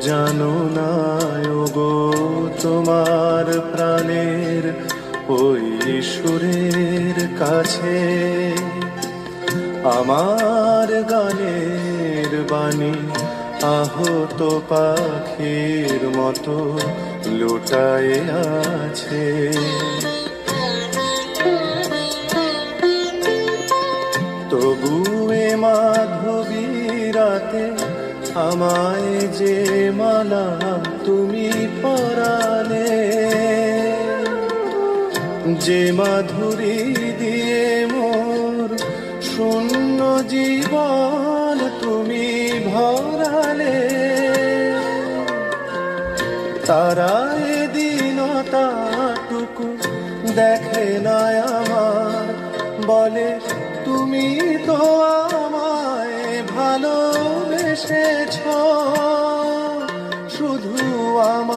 জানো না গো তোমার প্রাণের ওই সুরের কাছে আমার গানের বাণী আহত পাখির মতো লুটায়ে আছে। তবু এ মাধবী রাতে আমায় যে মালা তুমি পরালে, যে মাধুরী দিয়ে মোর শূন্য জীবন তুমি ভরালে, তারা এদিনটাটুকু দেখে না আমার, বলে তুমি তো আমায় ভালোবেসেছ শুধু আমার।